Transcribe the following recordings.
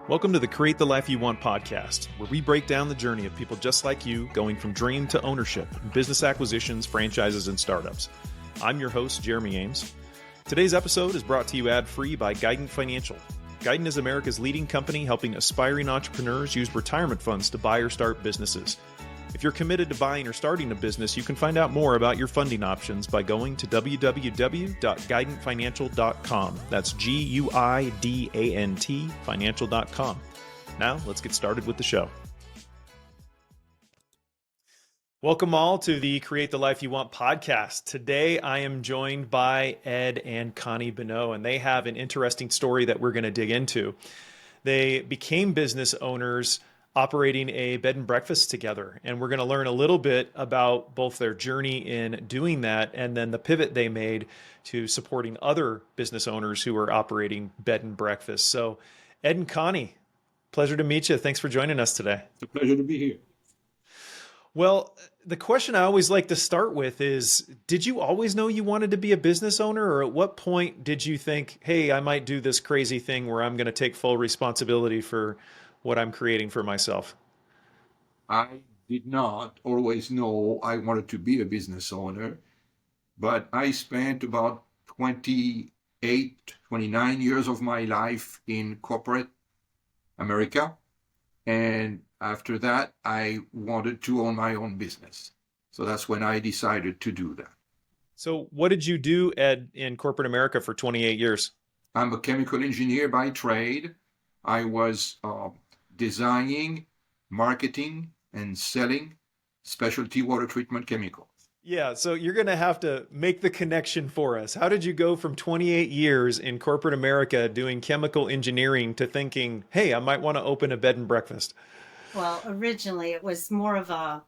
Welcome to the Create the Life You Want podcast, where we break down the journey of people just like you going from dream to ownership in business acquisitions, franchises, and startups. I'm your host, Jeremy Ames. Today's episode is brought to you ad-free by Guidant Financial. Guidant is America's leading company helping aspiring entrepreneurs use retirement funds to buy or start businesses. If you're committed to buying or starting a business, you can find out more about your funding options by going to www.guidantfinancial.com. That's Guidant financial.com. Now, let's get started with the show. Welcome all to the Create the Life You Want podcast. Today, I am joined by Ed and Connie Binot, and they have an interesting story that we're going to dig into. They became business owners operating a bed and breakfast together. And we're going to learn a little bit about both their journey in doing that and then the pivot they made to supporting other business owners who are operating bed and breakfast. So Ed and Connie, pleasure to meet you. Thanks for joining us today. It's a pleasure to be here. Well, the question I always like to start with is, did you always know you wanted to be a business owner? Or at what point did you think, hey, I might do this crazy thing where I'm going to take full responsibility for what I'm creating for myself? I did not always know I wanted to be a business owner, but I spent about 29 years of my life in corporate America. And after that, I wanted to own my own business. So that's when I decided to do that. So what did you do, Ed, in corporate America for 28 years? I'm a chemical engineer by trade. I was designing, marketing, and selling specialty water treatment chemicals. Yeah, so you're going to have to make the connection for us. How did you go from 28 years in corporate America doing chemical engineering to thinking, hey, I might want to open a bed and breakfast? Well, originally it was more of an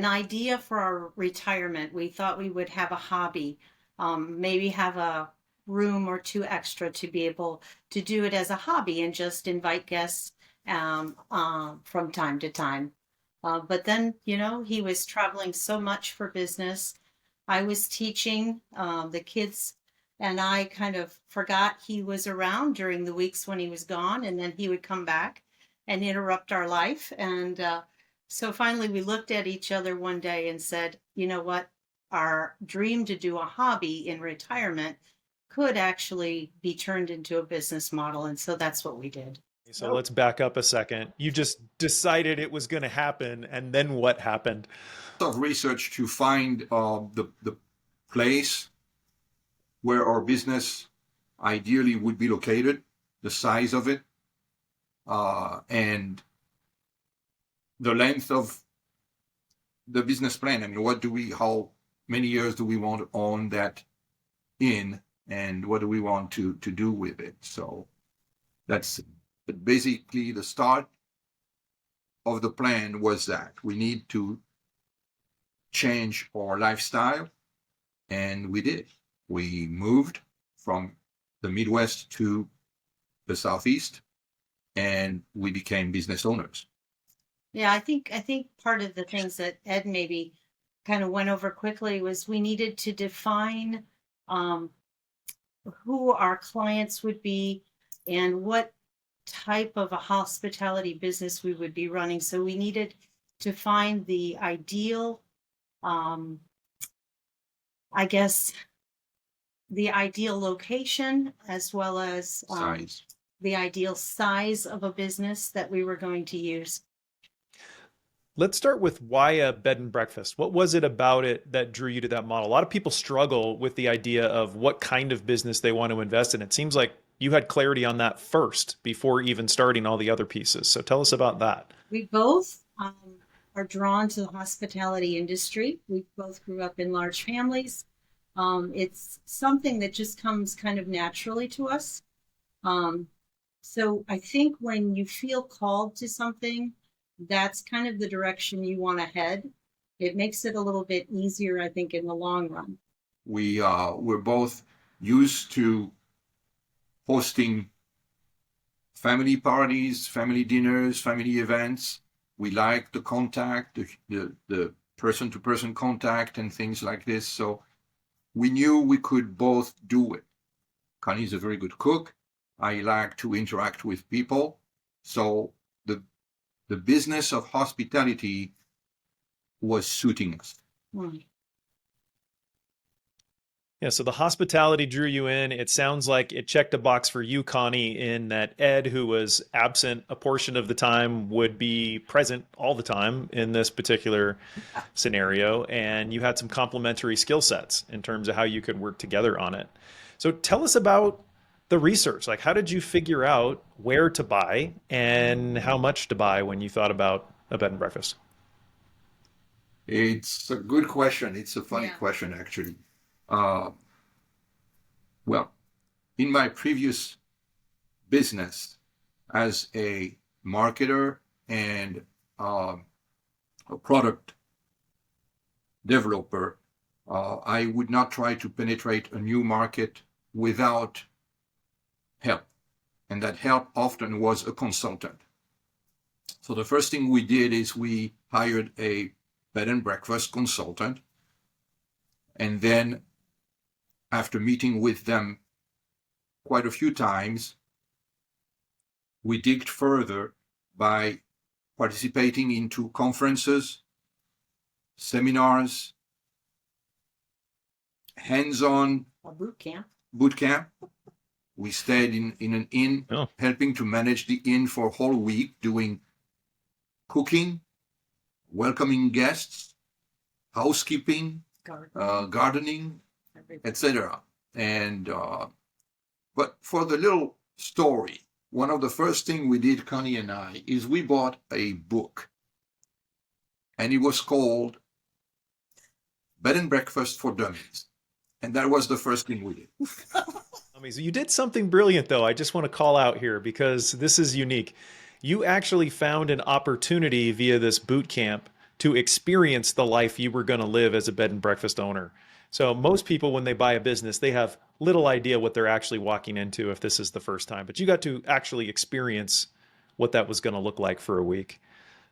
idea for our retirement. We thought we would have a hobby, maybe have a room or two extra to be able to do it as a hobby and just invite guests from time to time. But then, he was traveling so much for business. I was teaching the kids, and I kind of forgot he was around during the weeks when he was gone, and then he would come back and interrupt our life. And so finally we looked at each other one day and said, you know what, our dream to do a hobby in retirement could actually be turned into a business model. And so that's what we did. So let's back up a second. You just decided it was going to happen, and then what happened? Of research to find the place where our business ideally would be located, the size of it, and the length of the business plan. I mean, how many years do we want to own that in, and what do we want to do with it? So that's basically the start of the plan was that we need to change our lifestyle, and we did. We moved from the Midwest to the Southeast, and we became business owners. Yeah, I think part of the things that Ed maybe kind of went over quickly was we needed to define who our clients would be and what type of a hospitality business we would be running. So we needed to find the ideal, the ideal location, as well as Size. the ideal size of a business that we were going to use. Let's start with why a bed and breakfast. What was it about it that drew you to that model? A lot of people struggle with the idea of what kind of business they want to invest in. It seems like you had clarity on that first before even starting all the other pieces. So tell us about that. We both are drawn to the hospitality industry. We both grew up in large families. It's something that just comes kind of naturally to us. So I think when you feel called to something, that's kind of the direction you want to head. It makes it a little bit easier, I think, in the long run. We're both used to hosting family parties, family dinners, family events. We like the contact, the person-to-person contact and things like this. So we knew we could both do it. Connie's a very good cook. I like to interact with people. So the business of hospitality was suiting us. Mm. Yeah, so the hospitality drew you in. It sounds like it checked a box for you, Connie, in that Ed, who was absent a portion of the time, would be present all the time in this particular scenario. And you had some complementary skill sets in terms of how you could work together on it. So tell us about the research. Like, how did you figure out where to buy and how much to buy when you thought about a bed and breakfast? It's a good question. It's a funny Yeah. question, actually. Uh, well, in my previous business as a marketer and a product developer, I would not try to penetrate a new market without help. And that help often was a consultant. So the first thing we did is we hired a bed and breakfast consultant. And then after meeting with them quite a few times, we digged further by participating into conferences, seminars, hands-on A boot camp. boot camp. We stayed in an inn, Oh, helping to manage the inn for a whole week, doing cooking, welcoming guests, housekeeping, gardening, Everything. etc. And but for the little story, one of the first things we did, Connie and I, is we bought a book, and it was called Bed and Breakfast for Dummies, and that was the first thing we did. so you did something brilliant, though. I just want to call out here because this is unique. You actually found an opportunity via this boot camp to experience the life you were going to live as a bed and breakfast owner. So most people, when they buy a business, they have little idea what they're actually walking into if this is the first time. But you got to actually experience what that was going to look like for a week.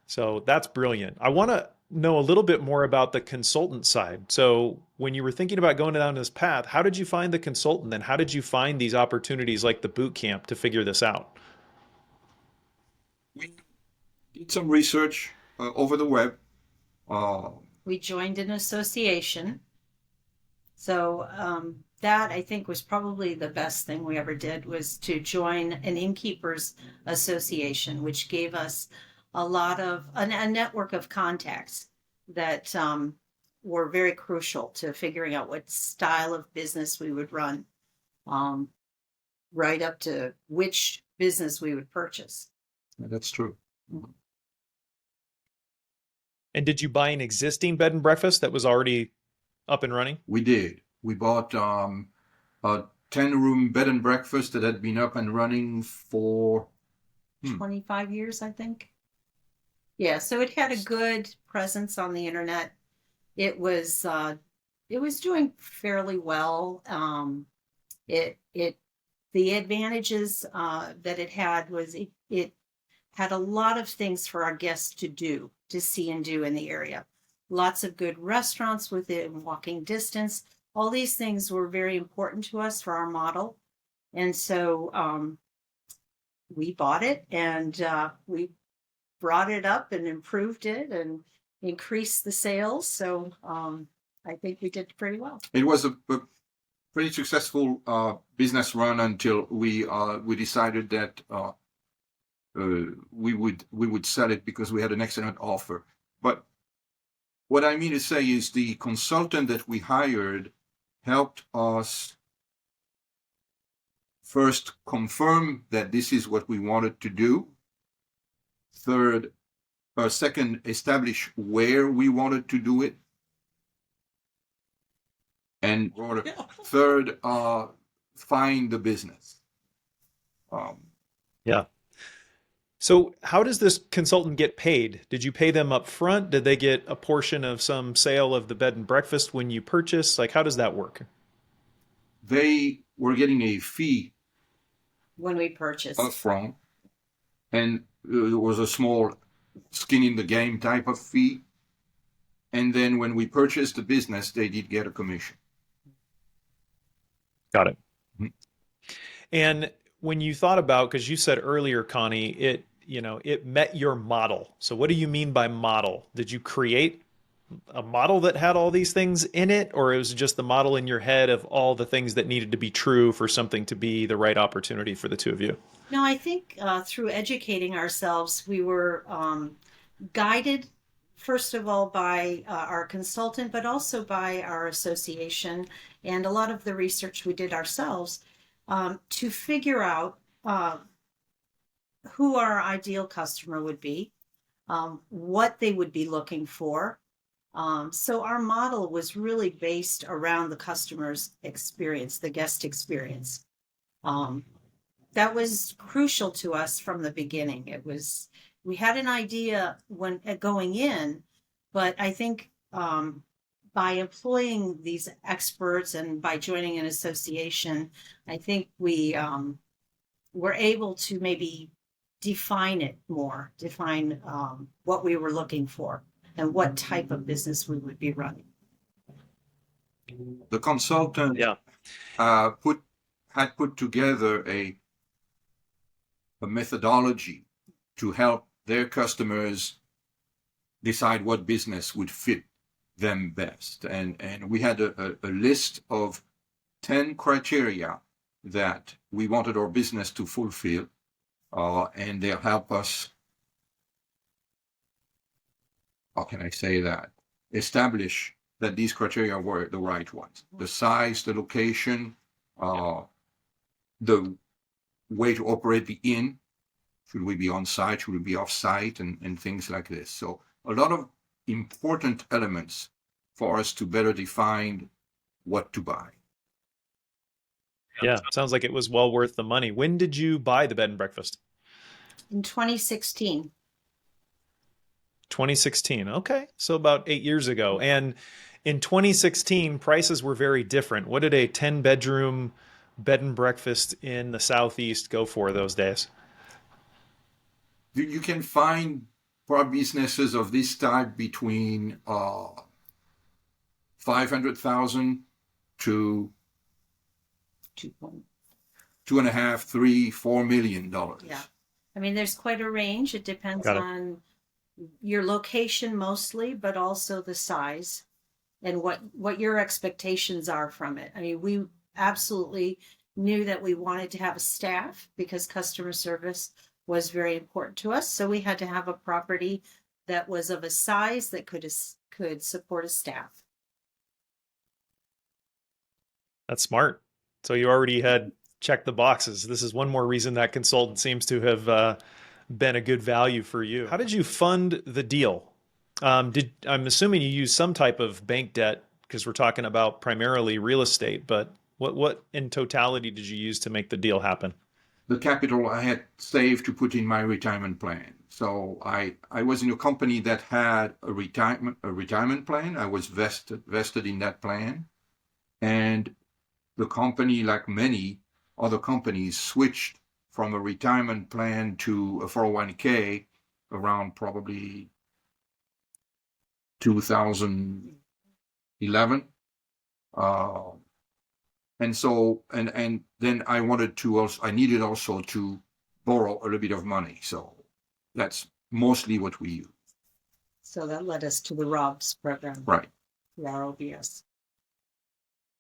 So that's brilliant. I want to know a little bit more about the consultant side. So when you were thinking about going down this path, how did you find the consultant? And how did you find these opportunities like the boot camp to figure this out? We did some research over the web. We joined an association. So that I think was probably the best thing we ever did, was to join an innkeepers association, which gave us a lot of a network of contacts that were very crucial to figuring out what style of business we would run, right up to which business we would purchase. That's true. And did you buy an existing bed and breakfast that was already up and running? We did. We bought a 10-room bed and breakfast that had been up and running for 25 years, I think. Yeah, so it had a good presence on the internet. It was doing fairly well. The advantages that it had was it had a lot of things for our guests to see and do in the area. Lots of good restaurants within walking distance. All these things were very important to us for our model. And so we bought it, and we brought it up and improved it and increased the sales. So I think we did pretty well. It was a pretty successful business run until we decided that we would sell it because we had an excellent offer. But what I mean to say is the consultant that we hired helped us first confirm that this is what we wanted to do. Second, establish where we wanted to do it. And third, find the business. Yeah. So how does this consultant get paid? Did you pay them up front? Did they get a portion of some sale of the bed and breakfast when you purchase? Like, how does that work? They were getting a fee When we purchased. up front, and it was a small skin in the game type of fee. And then when we purchased the business, they did get a commission. Got it. Mhm. And when you thought about, because you said earlier, Connie, it met your model. So what do you mean by model? Did you create a model that had all these things in it, or it was just the model in your head of all the things that needed to be true for something to be the right opportunity for the two of you? No, I think through educating ourselves, we were guided, first of all, by our consultant, but also by our association and a lot of the research we did ourselves to figure out who our ideal customer would be, what they would be looking for. So our model was really based around the customer's experience, the guest experience. Um, that was crucial to us from the beginning. We had an idea when going in, but I think by employing these experts and by joining an association, I think we were able to maybe define it more, define what we were looking for and what type of business we would be running. The consultant Yeah. had put together a methodology to help their customers decide what business would fit them best. And we had a list of 10 criteria that we wanted our business to fulfill, and they'll help us, how can I say that, establish that these criteria were the right ones. The size, the location, the way to operate the inn. Should we be on site? Should we be off site? And things like this. So a lot of important elements for us to better define what to buy. Yeah. Sounds like it was well worth the money. When did you buy the bed and breakfast? In 2016. 2016. Okay. So about 8 years ago. And in 2016, prices were very different. What did a 10-bedroom bed and breakfast in the Southeast go for those days? You can find businesses of this type between 500,000 to $2.5, $3, $4 million. Yeah. I mean, there's quite a range. It depends Got it. on your location mostly, but also the size and what your expectations are from it. I mean, we absolutely knew that we wanted to have a staff because customer service was very important to us. So we had to have a property that was of a size that could support a staff. That's smart. So you already had checked the boxes. This is one more reason that consultant seems to have been a good value for you. How did you fund the deal? I'm assuming you used some type of bank debt because we're talking about primarily real estate, but what in totality did you use to make the deal happen? The capital I had saved to put in my retirement plan. So I was in a company that had a retirement plan. I was vested in that plan. And the company, like many other companies, switched from a retirement plan to a 401k around probably 2011. And so, and then I needed also to borrow a little bit of money. So that's mostly what we use. So that led us to the ROBS program. Right. The ROBS.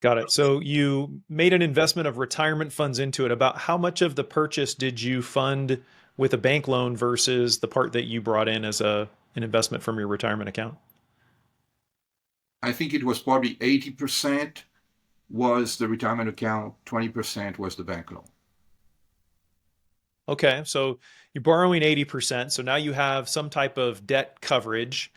Got it. So you made an investment of retirement funds into it. About how much of the purchase did you fund with a bank loan versus the part that you brought in as an investment from your retirement account? I think it was probably 80% was the retirement account, 20% was the bank loan. Okay, so you're borrowing 80%. So now you have some type of debt coverage.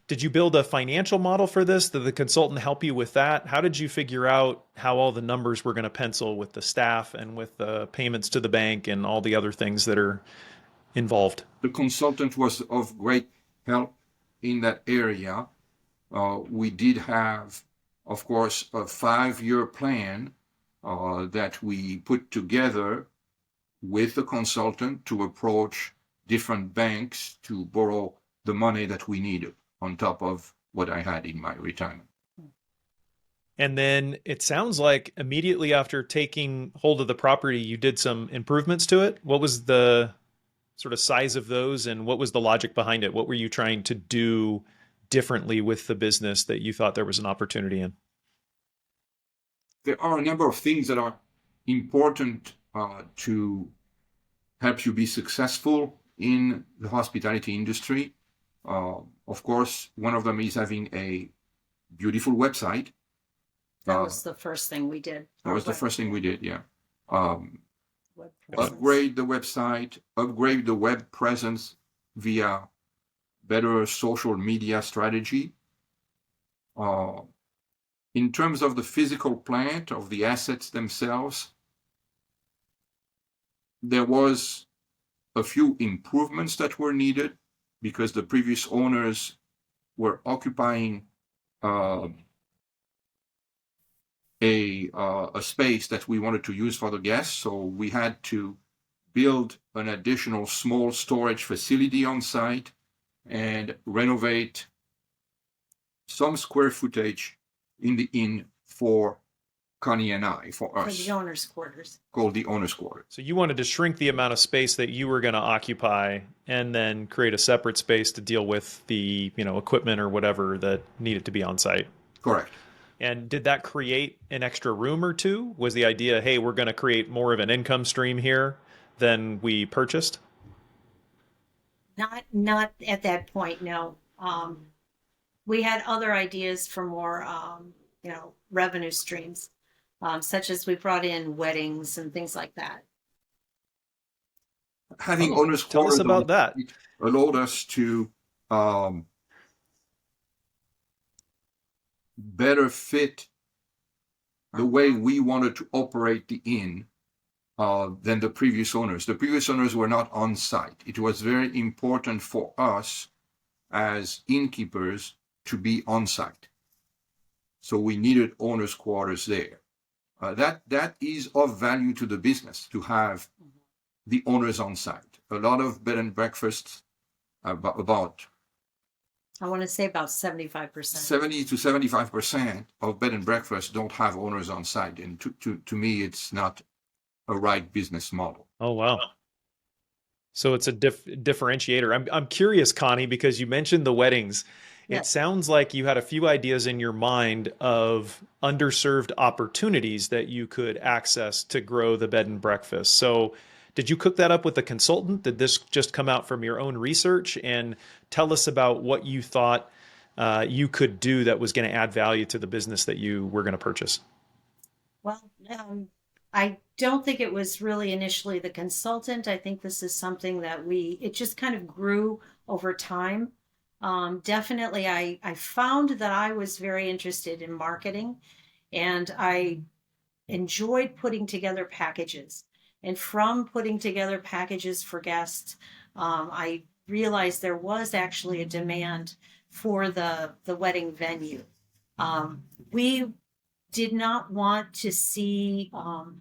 Did you build a financial model for this? Did the consultant help you with that? How did you figure out how all the numbers were going to pencil with the staff and with the payments to the bank and all the other things that are involved? The consultant was of great help in that area. We did have, of course, a 5-year plan that we put together with the consultant to approach different banks to borrow the money that we needed on top of what I had in my retirement. And then it sounds like immediately after taking hold of the property, you did some improvements to it. What was the sort of size of those, and what was the logic behind it? What were you trying to do differently with the business that you thought there was an opportunity in? There are a number of things that are important to help you be successful in the hospitality industry. Of course, one of them is having a beautiful website. That was the first thing we did. That was the first thing we did, yeah. Web presence. Upgrade the website, upgrade the web presence via better social media strategy. In terms of the physical plant, of the assets themselves, there was a few improvements that were needed because the previous owners were occupying a space that we wanted to use for the guests. So we had to build an additional small storage facility on site and renovate some square footage in the inn for Connie and I, for us. For the owner's quarters. Called the owner's quarters. So you wanted to shrink the amount of space that you were going to occupy and then create a separate space to deal with the, equipment or whatever that needed to be on site. Correct. And did that create an extra room or two? Was the idea, hey, we're going to create more of an income stream here than we purchased? Not at that point, no. We had other ideas for more, revenue streams, such as we brought in weddings and things like that. Having owner's Tell quarters us about that. allowed us to better fit the way we wanted to operate the inn than the previous owners. The previous owners were not on site. It was very important for us as innkeepers to be on site. So we needed owner's quarters there. That is of value to the business to have the owners on site. A lot of bed and breakfasts, about I want to say about 75%. 70 to 75% of bed and breakfasts don't have owners on site. And to me, it's not a right business model. Oh, wow. So it's a differentiator. I'm curious, Connie, because you mentioned the weddings. It Yes. sounds like you had a few ideas in your mind of underserved opportunities that you could access to grow the bed and breakfast. So did you cook that up with a consultant? Did this just come out from your own research? And tell us about what you thought you could do that was going to add value to the business that you were going to purchase. Well, I don't think it was really initially the consultant. I think this is something that it just kind of grew over time. Definitely, I found that I was very interested in marketing, and I enjoyed putting together packages. And from putting together packages for guests, I realized there was actually a demand for the wedding venue. We did not want to see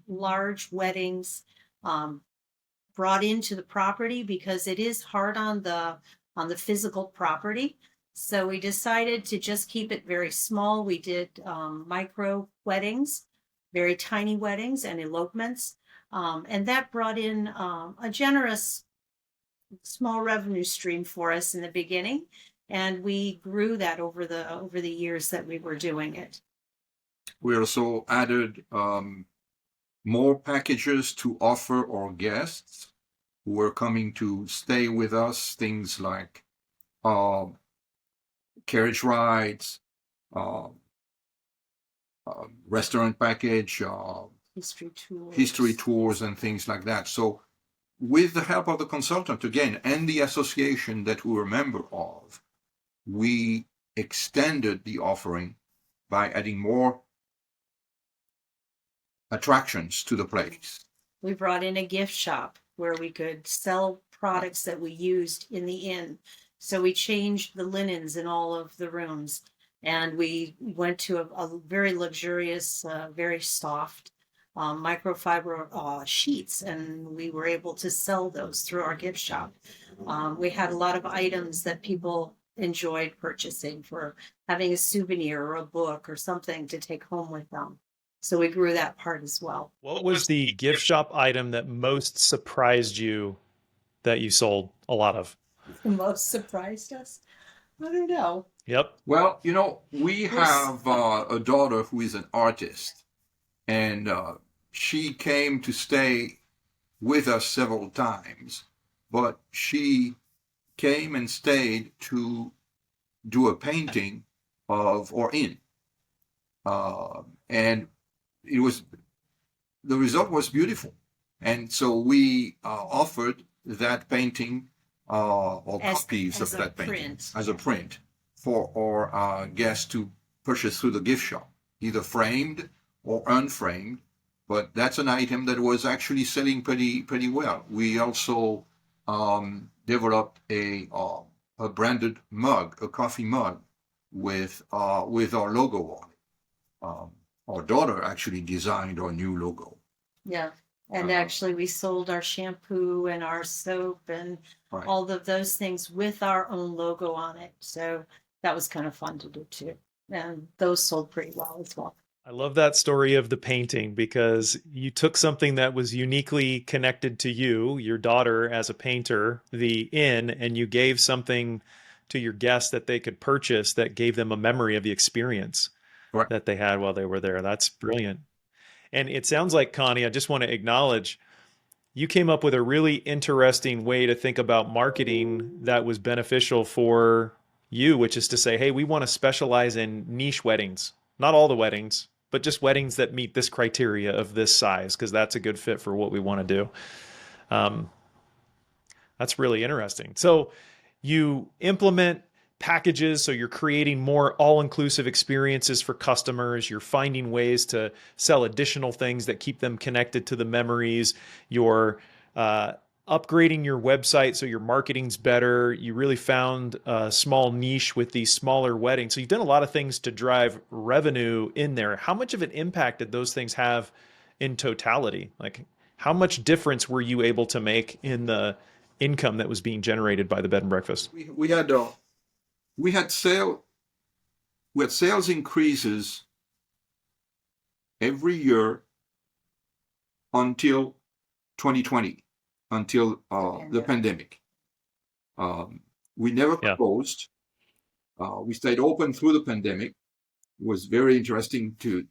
large weddings brought into the property because it is hard on the physical property. So we decided to just keep it very small. We did micro weddings, very tiny weddings and elopements. And that brought in a generous small revenue stream for us in the beginning. And we grew that over the years that we were doing it. We also added more packages to offer our guests who were coming to stay with us, things like carriage rides, restaurant package, history tours, and things like that. So with the help of the consultant again and the association that we were a member of, we extended the offering by adding more attractions to the place. We brought in a gift shop where we could sell products that we used in the inn. So we changed the linens in all of the rooms, and we went to a very luxurious, very soft microfiber sheets, and we were able to sell those through our gift shop. We had a lot of items that people enjoyed purchasing for having a souvenir or a book or something to take home with them. So we grew that part as well. What was the gift shop item that most surprised you that you sold a lot of? The most surprised us? I don't know. Yep. Well, we We're s- have a daughter who is an artist, and she came to stay with us several times, but she came and stayed to do a painting of or in, and it was the result was beautiful, and so we offered that painting or copies as of a that painting print. as a print for our guests to purchase through the gift shop, either framed or unframed. But that's an item that was actually selling pretty well. We also developed a branded mug, a coffee mug, with our logo on it. Our daughter actually designed our new logo. Yeah. And Uh, actually, we sold our shampoo and our soap and right. all of those things with our own logo on it. So that was kind of fun to do too. And those sold pretty well as well. I love that story of the painting because you took something that was uniquely connected to you, your daughter as a painter, the inn, and you gave something to your guests that they could purchase that gave them a memory of the experience Right. that they had while they were there. That's brilliant. And it sounds like, Connie, I just want to acknowledge you came up with a really interesting way to think about marketing that was beneficial for you, which is to say, hey, we want to specialize in niche weddings, not all the weddings, but just weddings that meet this criteria of this size, because that's a good fit for what we want to do. Um, that's really interesting. So you implement packages, so you're creating more all-inclusive experiences for customers. You're finding ways to sell additional things that keep them connected to the memories. You're upgrading your website so your marketing's better. You really found a small niche with these smaller weddings. So you've done a lot of things to drive revenue in there. How much of an impact did those things have in totality? Like, how much difference were you able to make in the income that was being generated by the bed and breakfast? We had sales increases every year until 2020, until the pandemic. We never Yeah. closed. We stayed open through the pandemic. It was very interesting to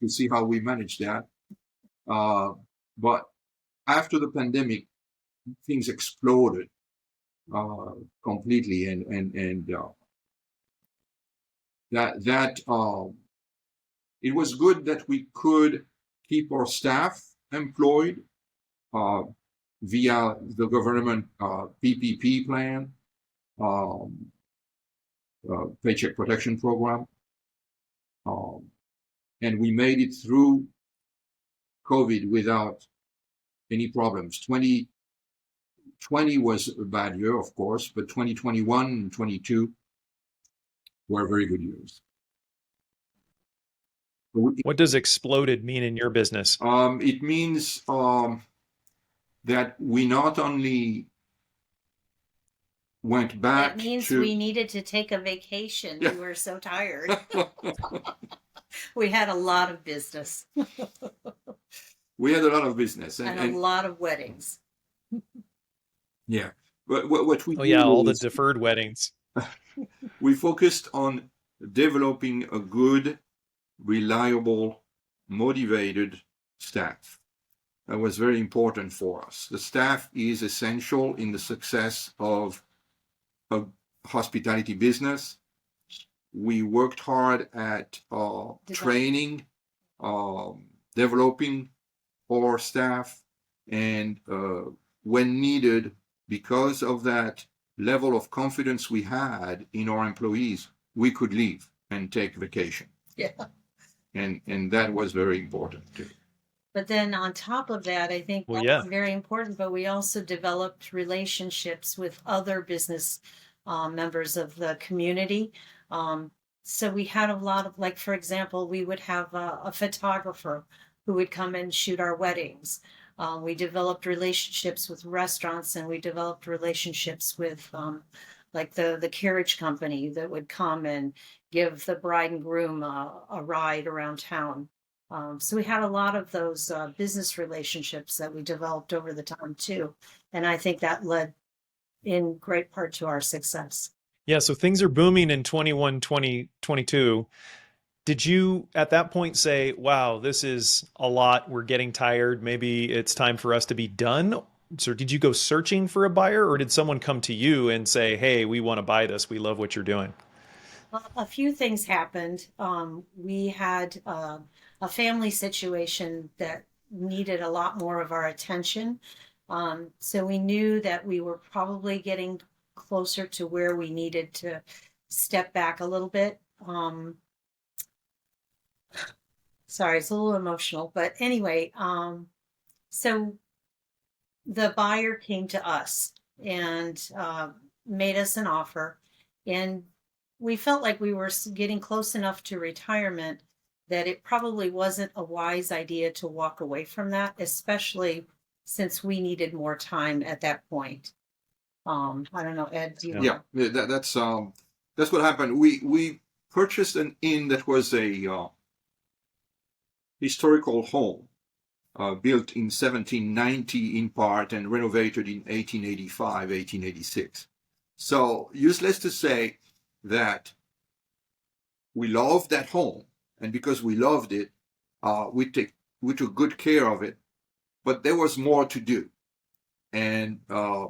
see how we managed that. But after the pandemic, things exploded completely, and that it was good that we could keep our staff employed via the government PPP plan, Paycheck Protection Program, and we made it through COVID without any problems. 2020 was a bad year, of course, but 2021 and 22 were very good years. What does exploded mean in your business? It means that we not only went back It means to we needed to take a vacation. We were so tired. We had a lot of business we had a lot of business and a lot of weddings. yeah, but what we Oh yeah, all the is deferred weddings. we focused on developing a good, reliable, motivated staff. That was very important for us. The staff is essential in the success of a hospitality business. We worked hard at training, developing our staff, and when needed, because of that level of confidence we had in our employees, we could leave and take vacation. Yeah. And that was very important too. But then on top of that, I think Well, that's yeah. very important, but we also developed relationships with other business members of the community. So we had a lot of, like, for example, we would have a photographer who would come and shoot our weddings. We developed relationships with restaurants, and we developed relationships with like the carriage company that would come and give the bride and groom a ride around town. So we had a lot of those business relationships that we developed over the time too. And I think that led in great part to our success. Yeah, so things are booming in 21, 2022. Did you at that point say, wow, this is a lot, we're getting tired, maybe it's time for us to be done? So did you go searching for a buyer, or did someone come to you and say, hey, we want to buy this, we love what you're doing? A few things happened. We had a family situation that needed a lot more of our attention. So we knew that we were probably getting closer to where we needed to step back a little bit. Sorry, it's a little emotional, but anyway, so the buyer came to us and made us an offer, and we felt like we were getting close enough to retirement that it probably wasn't a wise idea to walk away from that, especially since we needed more time at that point. I don't know, Ed, do you Yeah. Yeah, that's what happened. We purchased an inn that was a historical home built in 1790 in part and renovated in 1885, 1886. So useless to say that we loved that home, and because we loved it, we took good care of it. But there was more to do, and Yeah.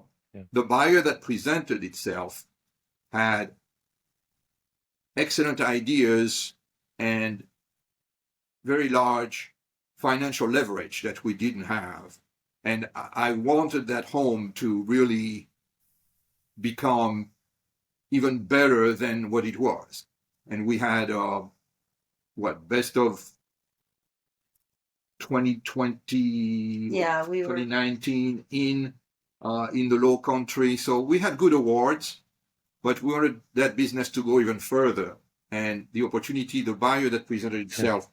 the buyer that presented itself had excellent ideas and very large financial leverage that we didn't have. And I wanted that home to really become even better than what it was. And we had best of 2020, Yeah, we were 2019 in the Low Country. So we had good awards, but we wanted that business to go even further. And the opportunity, the buyer that presented itself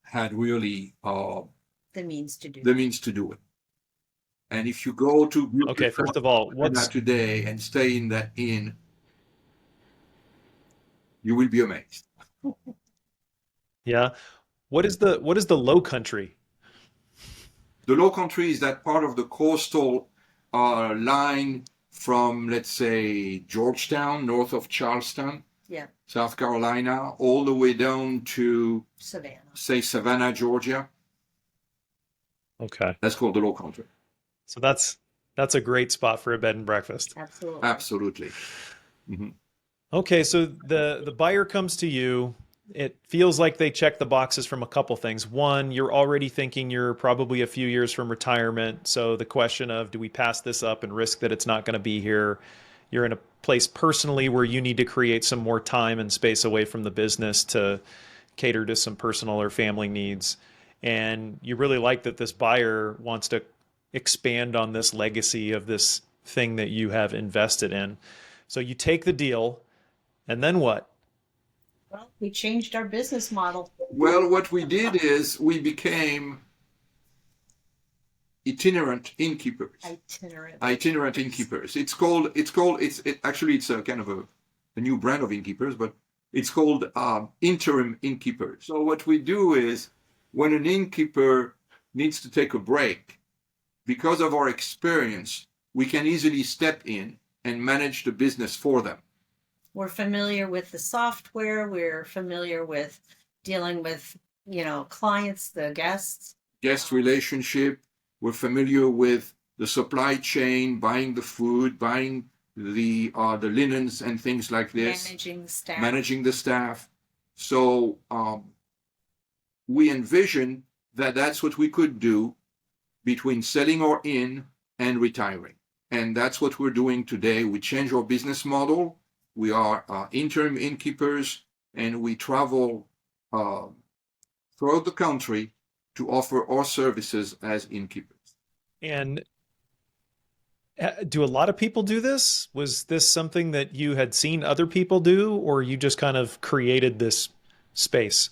had really the means to do the means to do it. And if you go to Beaufort, Okay, first of all, what's today and stay in that inn, you will be amazed. yeah, what is the Low Country? The Low Country is that part of the coastal line from, let's say, Georgetown, north of Charleston, Yeah, South Carolina, all the way down to, Savannah. say, Savannah, Georgia. Okay, That's called the Low Country. so that's a great spot for a bed and breakfast. Absolutely. Absolutely. Mhm. Okay, so the buyer comes to you. It feels like they check the boxes from a couple things. One, you're already thinking you're probably a few years from retirement. So the question of, do we pass this up and risk that it's not going to be here? You're in a place personally where you need to create some more time and space away from the business to cater to some personal or family needs. And you really like that this buyer wants to expand on this legacy of this thing that you have invested in. So you take the deal, and then what? Well, we changed our business model. Well, what we did is we became itinerant innkeepers. Itinerant innkeepers. It's a kind of a new brand of innkeepers, but it's called interim innkeepers. So what we do is when an innkeeper needs to take a break, because of our experience, we can easily step in and manage the business for them. We're familiar with the software. We're familiar with dealing with, clients, the guests. Guest relationship. We're familiar with the supply chain, buying the food, buying the linens and things like this. Managing the staff. So we envision that that's what we could do between selling our inn and retiring. And that's what we're doing today. We change our business model. We are interim innkeepers, and we travel throughout the country to offer our services as innkeepers. And do a lot of people do this? Was this something that you had seen other people do, or you just kind of created this space?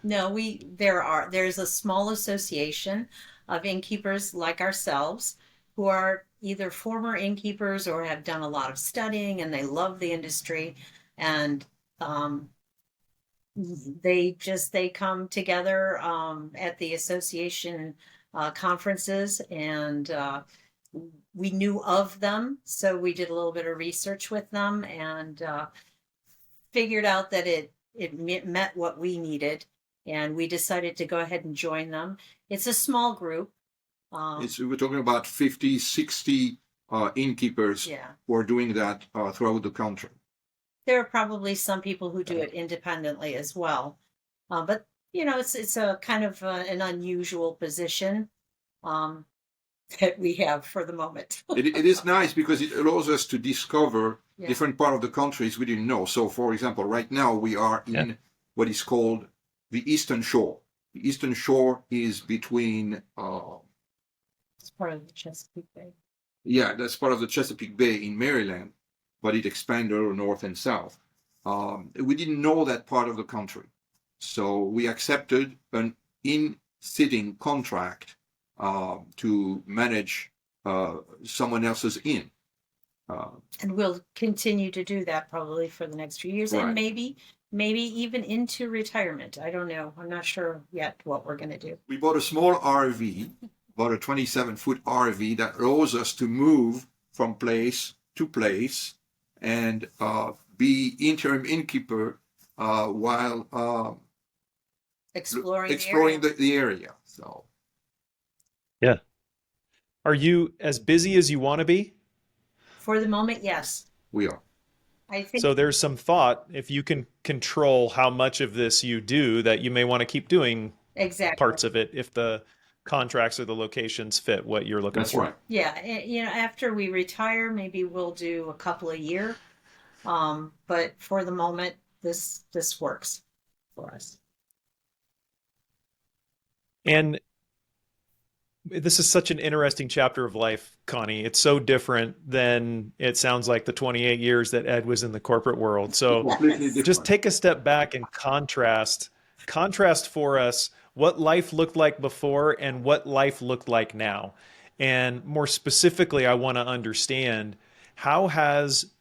No, there's a small association of innkeepers like ourselves who are either former innkeepers or have done a lot of studying and they love the industry. And they come together at the association conferences, and we knew of them, so we did a little bit of research with them, and figured out that it met what we needed, and we decided to go ahead and join them. It's a small group. We're talking about 50, 60 innkeepers Yeah. who are doing that throughout the country. There are probably some people who do it independently as well, but it's a kind of an unusual position that we have for the moment. It is nice because it allows us to discover Yeah. different part of the countries we didn't know. So, for example, right now we are in what is called the Eastern Shore. The Eastern Shore is between It's part of the Chesapeake Bay. yeah, that's part of the Chesapeake Bay in Maryland, but it expanded north and south. We didn't know that part of the country, so we accepted an in-sitting contract to manage someone else's inn. And we'll continue to do that probably for the next few years, and Right. maybe even into retirement. I don't know. I'm not sure yet what we're going to do. We bought a small RV, about a 27-foot RV that allows us to move from place to place and be interim innkeeper while Exploring the area. So Yeah. Are you as busy as you want to be? for the moment, yes. we are. I think So there's some thought, if you can control how much of this you do, that you may want to keep doing exactly. parts of it if the contracts or the locations fit what you're looking That's for. right. Yeah, after we retire, maybe we'll do a couple a year. But for the moment, this works for us. And this is such an interesting chapter of life, Connie. It's so different than it sounds like the 28 years that Ed was in the corporate world. So Completely different. just take a step back and contrast for us what life looked like before and what life looked like now. And more specifically, I want to understand, how has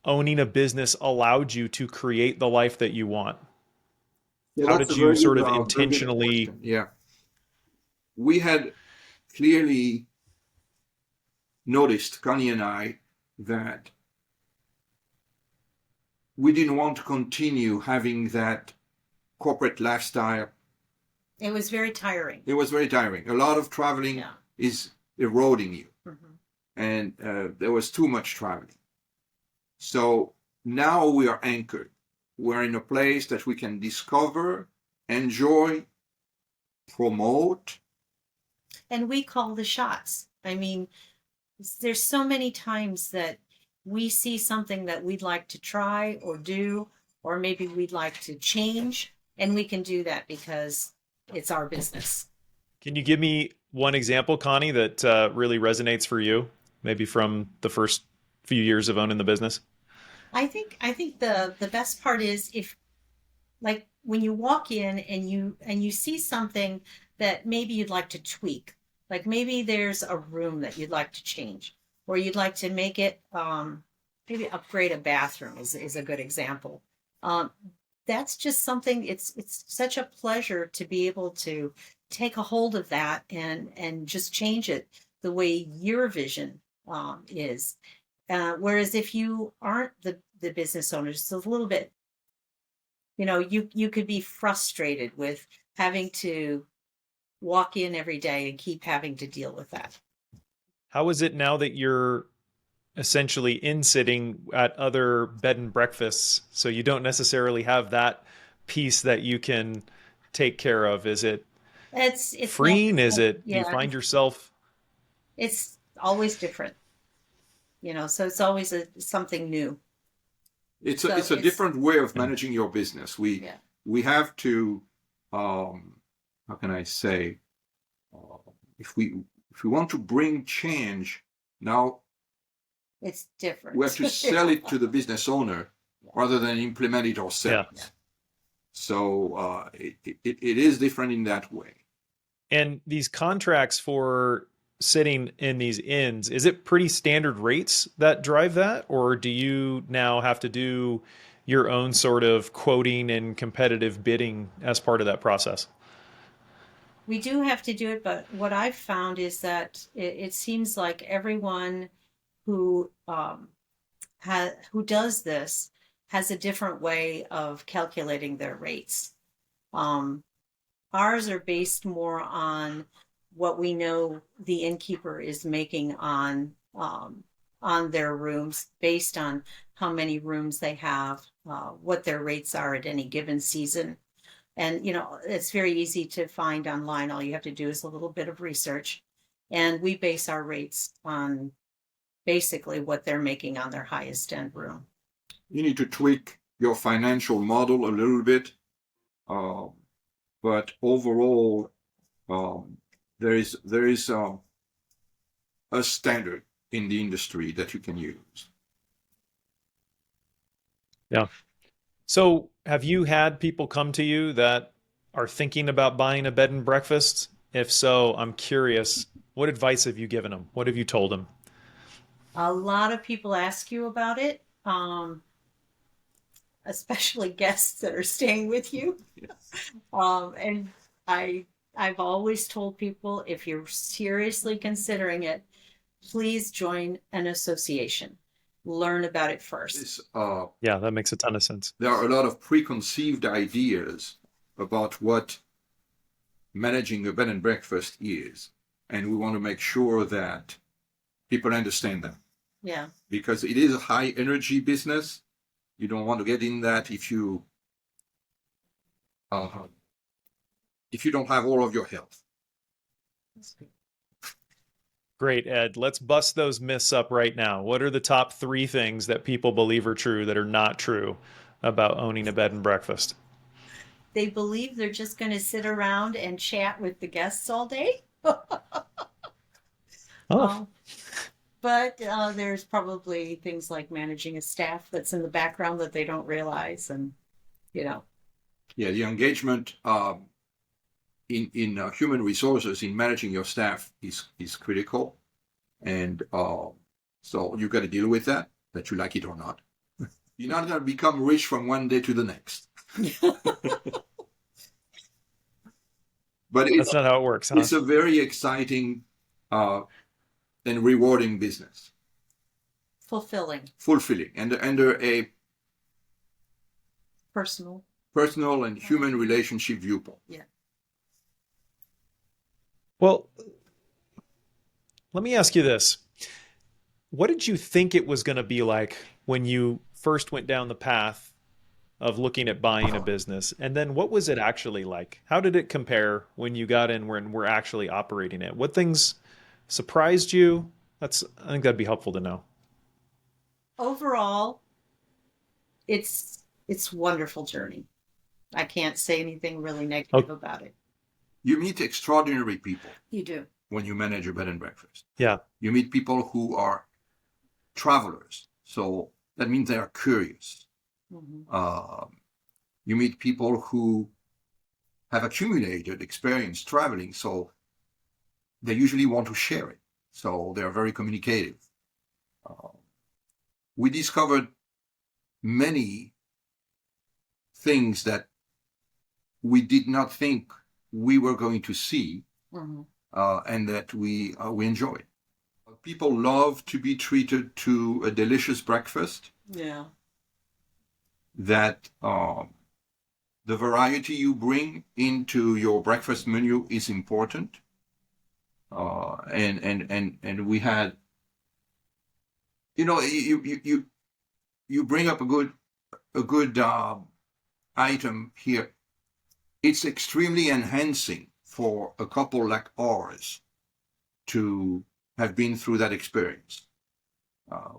owning a business allowed you to create the life that you want? Yeah, How that's did a you very sort good, of very good intentionally... question. Yeah. We had clearly noticed, Connie and I, that we didn't want to continue having that corporate lifestyle. It was very tiring. It was very tiring. A lot of traveling Yeah. is eroding you, Mhm. and there was too much traveling. So now we are anchored. We're in a place that we can discover, enjoy, promote. And we call the shots. I mean, there's so many times that we see something that we'd like to try or do, or maybe we'd like to change, and we can do that because it's our business. Can you give me one example, Connie, that really resonates for you, maybe from the first few years of owning the business? I think the best part is, if, like, when you walk in and you see something that maybe you'd like to tweak, like maybe there's a room that you'd like to change, or you'd like to make it maybe upgrade a bathroom is a good example. That's just something, it's such a pleasure to be able to take a hold of that and just change it the way your vision is. Whereas if you aren't the business owner, it's a little bit, you could be frustrated with having to walk in every day and keep having to deal with that. How is it now that you're essentially in sitting at other bed and breakfasts, so you don't necessarily have that piece that you can take care of? Is it It's freeing? Is it, do you yeah, find yourself... it's always different, so it's always something new. It's So a different way of managing your business. Yeah. We have to, how can I say, if we want to bring change, now It's different. we have to sell it to the business owner rather than implement it ourselves. Yeah. So it is different in that way. And these contracts for sitting in these inns, is it pretty standard rates that drive that? Or do you now have to do your own sort of quoting and competitive bidding as part of that process? We do have to do it, but what I've found is that it seems like everyone who who does this has a different way of calculating their rates. Um, Ours are based more on what we know the innkeeper is making on their rooms, based on how many rooms they have, what their rates are at any given season. And it's very easy to find online. All you have to do is a little bit of research, and we base our rates on basically what they're making on their highest end room. You need to tweak your financial model a little bit, but overall, there is a standard in the industry that you can use. Yeah. So, have you had people come to you that are thinking about buying a bed and breakfast? If so, I'm curious, what advice have you given them? What have you told them? A lot of people ask you about it, especially guests that are staying with you. And I've always told people, if you're seriously considering it, please join an association. Learn about it first. Yeah, that makes a ton of sense. There are a lot of preconceived ideas about what managing a bed and breakfast is, and we want to make sure that people understand them. Yeah. Because it is a high energy business. You don't want to get in that if you don't have all of your health. Great, Ed. Let's bust those myths up right now. What are the top 3 things that people believe are true that are not true about owning a bed and breakfast? They believe they're just going to sit around and chat with the guests all day. Oh, But there's probably things like managing a staff that's in the background that they don't realize, and Yeah, the engagement in human resources in managing your staff is critical, and so you got to deal with that you like it or not. You're not going to become rich from one day to the next. But that's not how it works, huh? It's a very exciting and rewarding business. fulfilling, Fulfilling, and a personal and human relationship viewpoint. Yeah. Well, let me ask you this. What did you think it was going to be like when you first went down the path of looking at buying a business? And then what was it actually like? How did it compare when you got in when we're actually operating it? What things surprised you? I think that'd be helpful to know. Overall, it's wonderful journey. I can't say anything really negative about it. You meet extraordinary people You do. when you manage a bed and breakfast. Yeah. You meet people who are travelers, so that means they are curious. Mm-hmm. You meet people who have accumulated experience traveling, so they usually want to share it. So they are very communicative. We discovered many things that we did not think we were going to see, Mm-hmm. and that we enjoyed. People love to be treated to a delicious breakfast. Yeah. That the variety you bring into your breakfast menu is important. And we had, you bring up a good item here. It's extremely enhancing for a couple like ours to have been through that experience.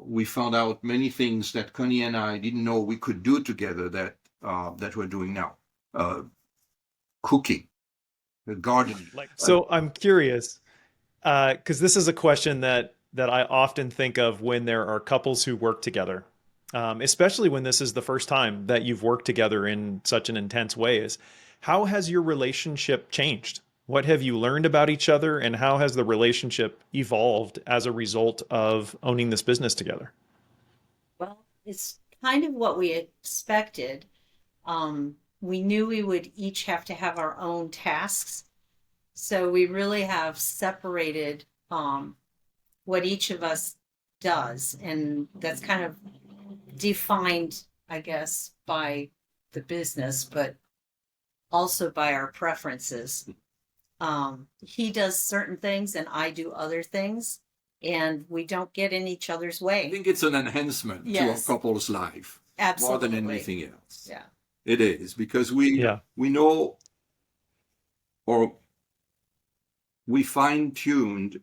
We found out many things that Connie and I didn't know we could do together that we're doing now. Cooking, gardening. So I'm curious, because this is a question that I often think of when there are couples who work together, especially when this is the first time that you've worked together in such an intense way. Is how has your relationship changed? What have you learned about each other, and how has the relationship evolved as a result of owning this business together? Well, it's kind of what we expected. We knew we would each have to have our own tasks. So we really have separated what each of us does. And that's kind of defined, I guess, by the business, but also by our preferences. He does certain things and I do other things, and we don't get in each other's I way. think it's an enhancement to a Yes. couple's life Absolutely. more than anything else. Yeah. It is, because we Yeah. know, or we fine-tuned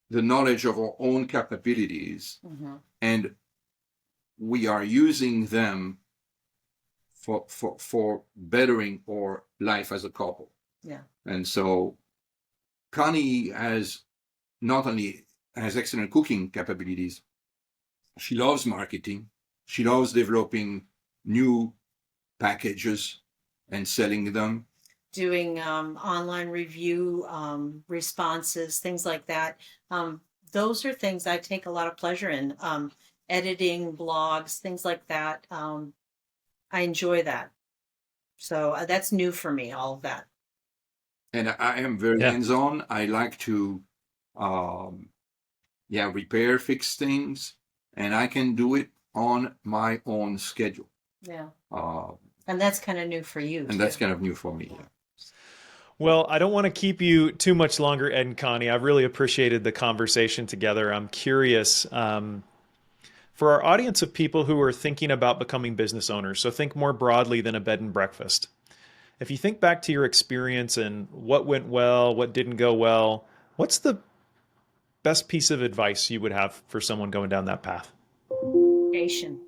the knowledge of our own capabilities, Mm-hmm. and we are using them for bettering our life as a couple. Yeah. And so Connie has not only has excellent cooking capabilities, she loves marketing. She loves developing new packages and selling them. Doing online review responses, things like that. Those are things I take a lot of pleasure in. Editing blogs, things like that. I enjoy that. So that's new for me, all of that. And I am very Yeah. hands-on. I like to, repair, fix things, and I can do it on my own schedule. Yeah. Uh, And that's kind of new for you. and that's too. kind of new for me. Yeah. Well, I don't want to keep you too much longer, Ed and Connie. I've really appreciated the conversation together. I'm curious, for our audience of people who are thinking about becoming business owners, so think more broadly than a bed and breakfast. If you think back to your experience and what went well, what didn't go well, what's the best piece of advice you would have for someone going down that path? Education.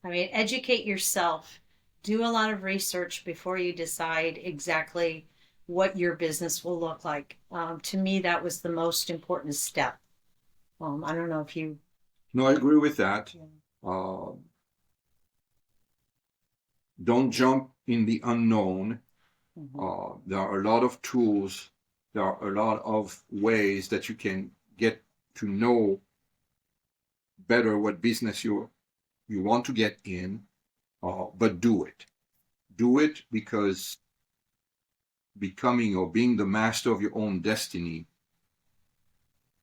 I mean, educate yourself. Do a lot of research before you decide exactly what your business will look like. To me, that was the most important step. I don't know if you. No, I agree with that. Yeah. Don't jump in the unknown. Mhm. There are a lot of tools. There are a lot of ways that you can get to know better what business you want to get in, but do it. Do it, because becoming or being the master of your own destiny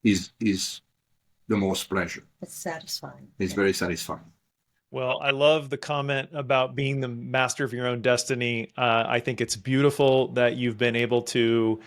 is the most pleasure. It's satisfying. It's very satisfying. Well, I love the comment about being the master of your own destiny. I think it's beautiful that you've been able to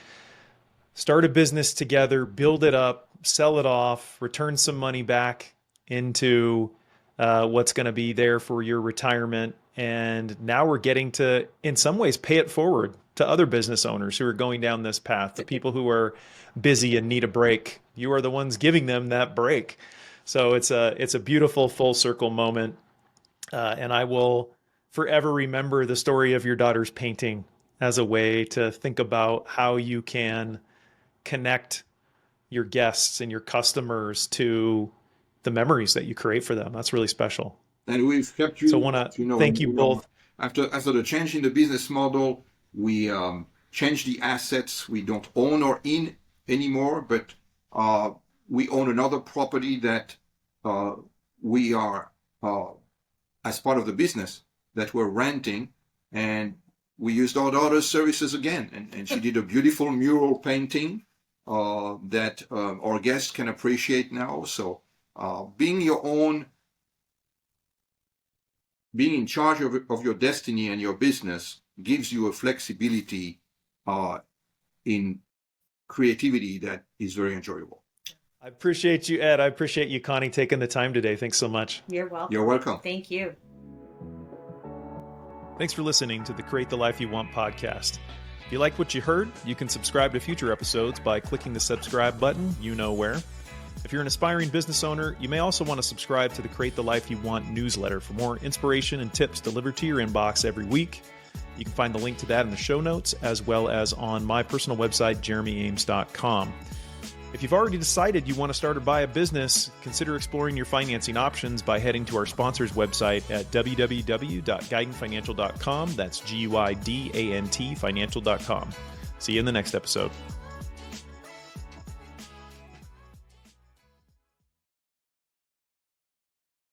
start a business together, build it up, sell it off, return some money back into what's going to be there for your retirement. And now we're getting to, in some ways, pay it forward to other business owners who are going down this path, the people who are busy and need a break. You are the ones giving them that break. So it's a beautiful full circle moment. And I will forever remember the story of your daughter's painting as a way to think about how you can connect your guests and your customers to the memories that you create for them. That's really special. And we've kept you. So I want to thank you both. After the change in the business model, we changed the assets. We don't own or in anymore, but we own another property that we are as part of the business that we're renting, and we used our daughter's services again, and she did a beautiful mural painting that our guests can appreciate now. So being in charge of your destiny and your business gives you a flexibility in creativity that is very enjoyable. I appreciate you, Ed. I appreciate you, Connie, taking the time today. Thanks so much. You're welcome. You're welcome. Thank you. Thanks for listening to the Create the Life You Want podcast. If you like what you heard, you can subscribe to future episodes by clicking the subscribe button, you know where. If you're an aspiring business owner, you may also want to subscribe to the Create the Life You Want newsletter for more inspiration and tips delivered to your inbox every week. You can find the link to that in the show notes, as well as on my personal website, jeremyames.com. If you've already decided you want to start or buy a business, consider exploring your financing options by heading to our sponsor's website at www.guidantfinancial.com. That's GUIDANT financial.com. See you in the next episode.